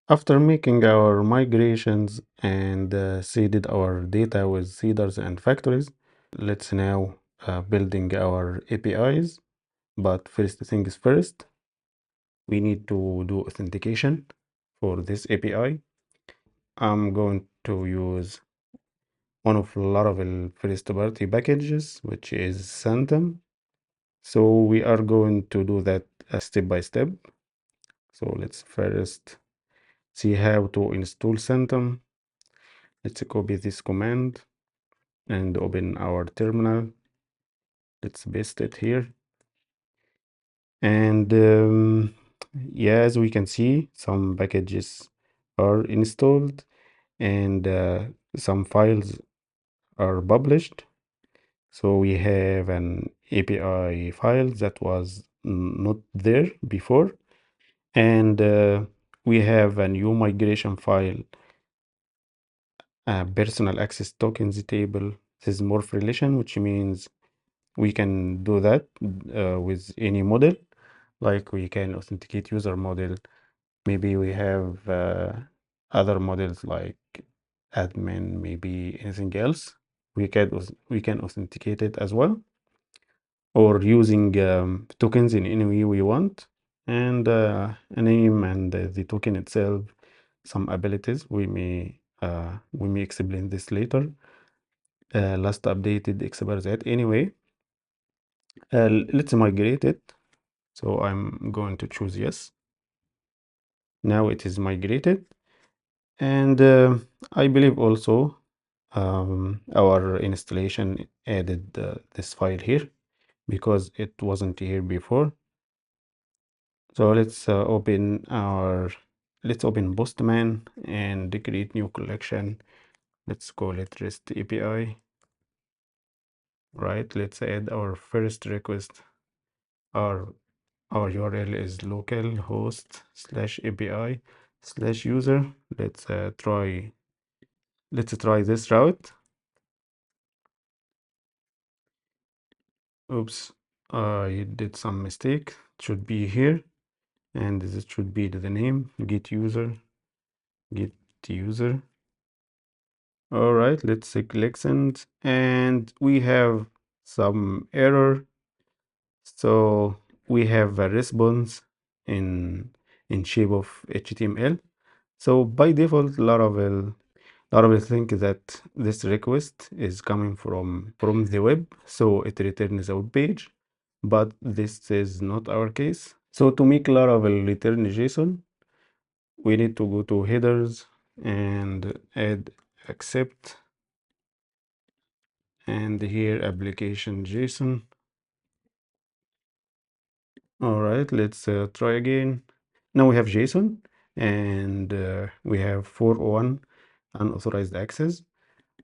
After making our migrations and seeded our data with seeders and factories, let's now building our APIs. But first things first, we need to do authentication for this API. I'm going to use one of Laravel first-party packages, which is Sanctum. So we are going to do that step by step. So let's first see how to install Sanctum. Let's copy this command and open our terminal. Let's paste it here. And yeah, as we can see, some packages are installed and some files are published. So we have an API file that was not there before, and we have a new migration file, personal access tokens table. This is morph relation, which means we can do that with any model, like we can authenticate user model. Maybe we have other models like admin, maybe anything else. We can authenticate it as well, or using tokens in any way we want, and a name and the token itself, some abilities. We may explain this later. Last updated expires that anyway. Let's migrate it. So I'm going to choose yes. Now it is migrated, and I believe also our installation added this file here because it wasn't here before. So let's open Postman and create new collection. Let's call it REST API. Right, let's add our first request. Our URL is localhost/API/user. Let's try this route. Oops, I did some mistake. It should be here, and this should be the name, get user. All right, let's click send, and we have some error. So we have a response in shape of HTML. So by default, Laravel think that this request is coming from the web, so it returns a web page, but this is not our case. So to make Laravel return JSON, we need to go to headers and add accept, and here application JSON. All right, let's try again. Now we have JSON, and we have 4.1 unauthorized access,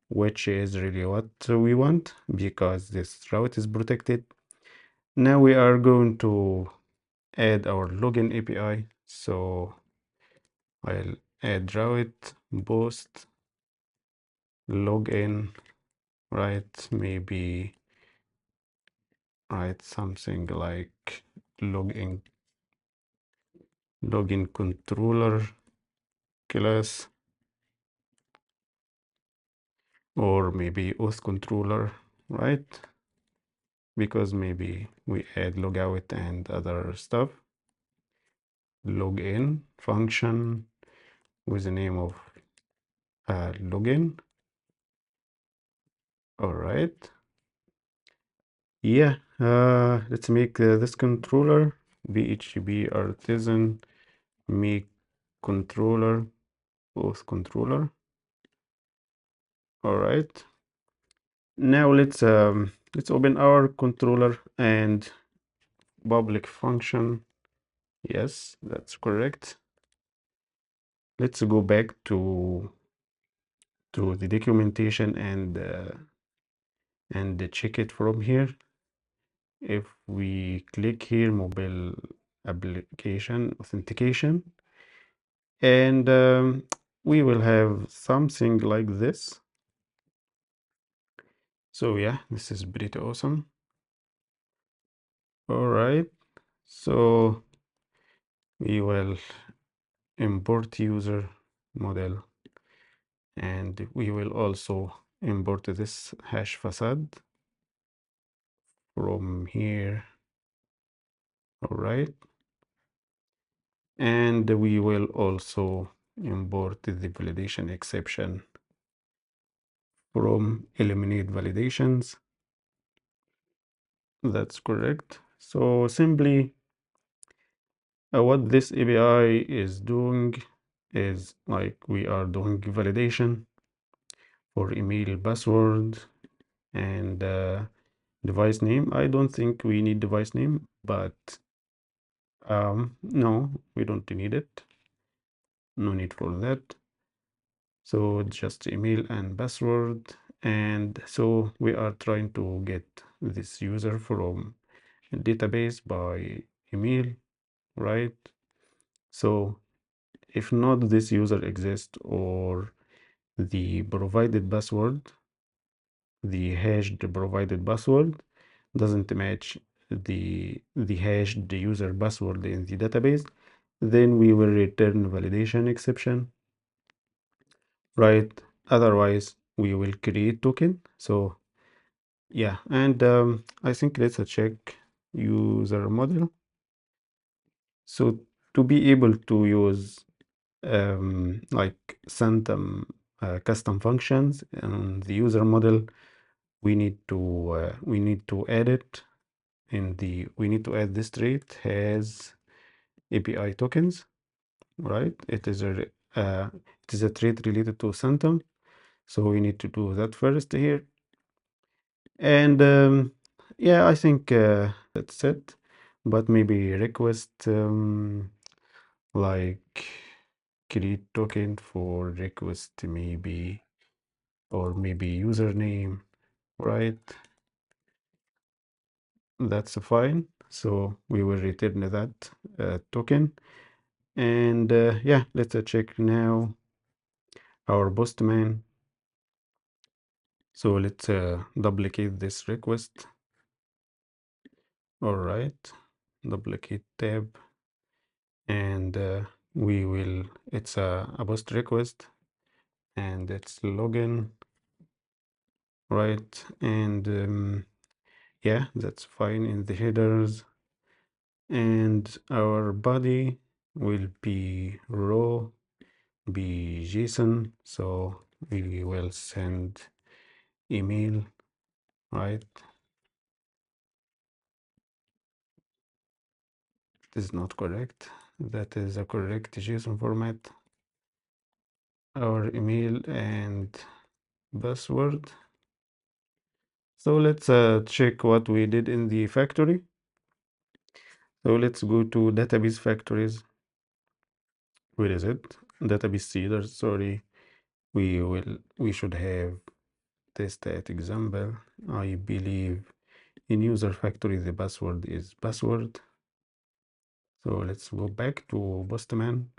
which is really what we want because this route is protected. Now we are going to add our login API. So I'll add route post login, right? Maybe write something like login controller class, or maybe auth controller, right? Because maybe we add logout and other stuff. Login function with the name of login. All right. Yeah, let's make this controller PHP artisan make controller auth controller. All right. Now let's open our controller and public function. Yes, that's correct. Let's go back to the documentation and check it from here. If we click here, mobile application authentication, and we will have something like this. So yeah, this is pretty awesome. All right, so we will import user model, and we will also import this hash facade from here. All right, and we will also import the validation exception from eliminate validations. That's correct. So simply what this API is doing is like we are doing validation for email password and device name. I don't think we need device name, but no, we don't need it. No need for that. So just email and password. And so we are trying to get this user from a database by email, right? So if not this user exists or the provided password, the hashed provided password doesn't match the hashed user password in the database, then we will return validation exception, right? Otherwise we will create token. So yeah, and I think let's check user model. So to be able to use like Sanctum custom functions and the user model, we need to add it in the we need to add this trait has API tokens, right? It is a trait related to Sanctum, so we need to do that first here. And yeah, I think that's it. But maybe request like create token for request maybe, or maybe username, right? That's fine. So we will return that token. And yeah, let's check now our postman. So let's duplicate this request. All right, duplicate tab, and we will, it's a post request, and it's login, right? And yeah, that's fine in the headers. And our body will be raw, be JSON. So we will send email, right? It is not correct. That is a correct JSON format. Our email and password. So let's check what we did in the factory. So let's go to database factories. Where is it? Database seeder, sorry. We should have test at example. I believe in user factory the password is password. So let's go back to Postman.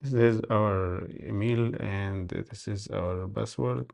This is our email and this is our password.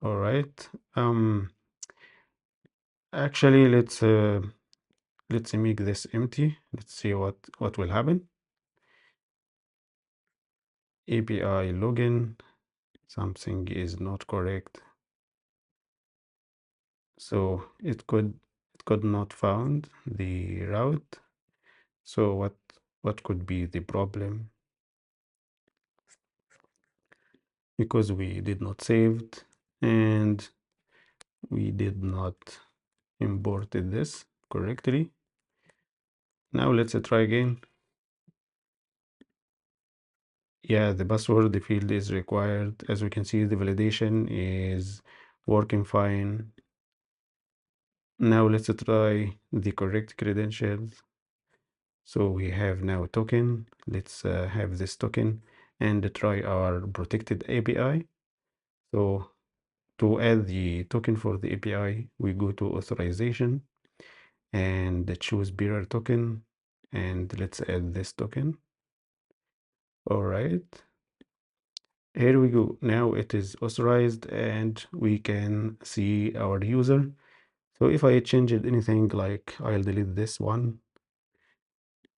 All right. Actually, let's make this empty. Let's see what will happen. API login. Something is not correct. So it could not found the route. So what could be the problem? Because we did not saved and we did not imported this correctly. Now let's try again. Yeah, the password, the field is required. As we can see, the validation is working fine. Now let's try the correct credentials. So we have now token. Let's have this token and try our protected API. So to add the token for the API, we go to authorization and choose bearer token, and let's add this token. All right, here we go. Now it is authorized and we can see our user. So if I changed anything, like I'll delete this one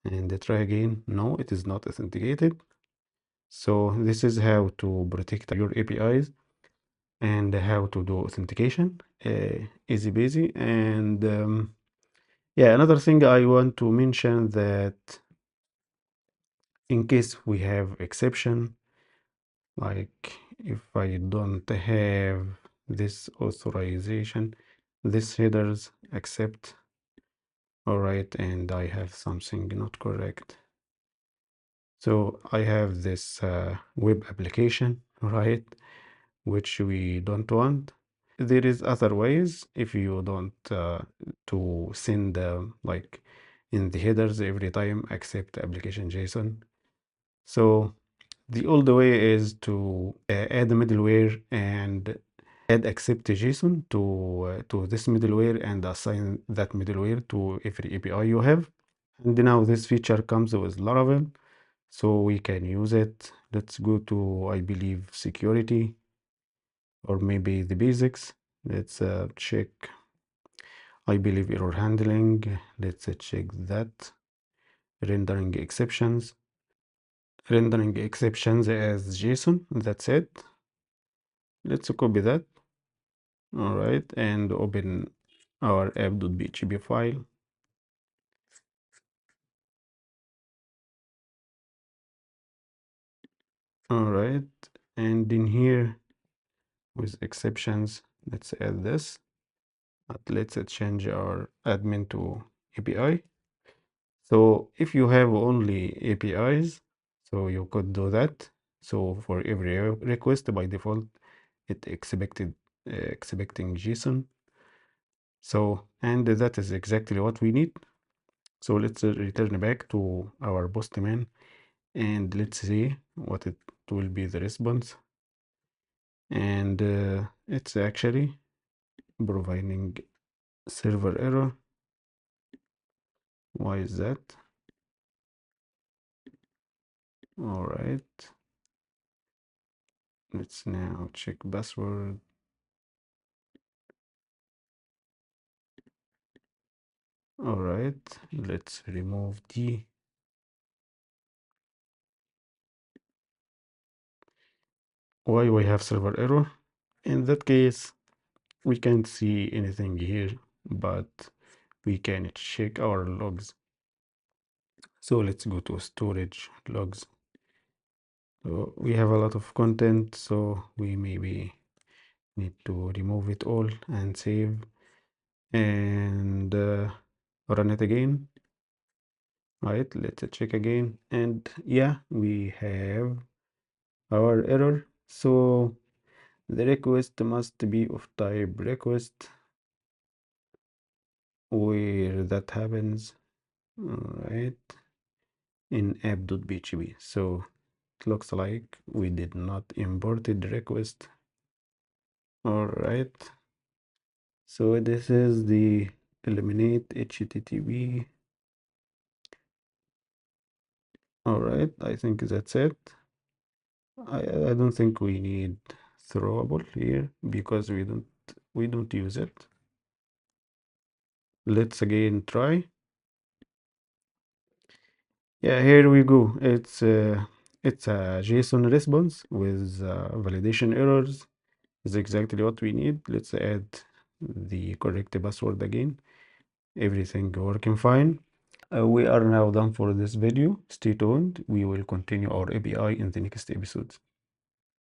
and try again. No, it is not authenticated. So this is how to protect your APIs and how to do authentication. Easy peasy. And yeah, another thing I want to mention that in case we have exception, like if I don't have this authorization, this headers accept, all right, and I have something not correct. So I have this web application, right, which we don't want. There is other ways if you don't to send like in the headers every time accept application JSON. So the old way is to add a middleware and add accept JSON to this middleware and assign that middleware to every API you have. And now this feature comes with Laravel, so we can use it. Let's go to, I believe, security or maybe the basics. Let's check, I believe, error handling. Let's check that. Rendering exceptions. Rendering exceptions as JSON. That's it. Let's copy that. All right, and open our app.php file. All right, and in here with exceptions, let's add this. But let's change our admin to API. So if you have only APIs, so you could do that. So for every request by default, it expecting JSON. So, and that is exactly what we need. So let's return back to our postman and let's see what it will be the response. And it's actually providing server error. Why is that? All right. Let's now check password. All right. Let's remove D. Why we have server error? In that case, we can't see anything here, but we can check our logs. So let's go to storage logs. So we have a lot of content, so we maybe need to remove it all and save and run it again. Right, let's check again, and yeah, we have our error. So the request must be of type request where that happens. All right, in app.php. So it looks like we did not import the request. All right, so this is the eliminate HTTP. All right, I think that's it. I don't think we need throwable here because we don't use it. Let's again try. Yeah, here we go. It's a JSON response with validation errors. Is exactly what we need. Let's add the correct password again. Everything working fine. We are now done for this video. Stay tuned. We will continue our API in the next episode.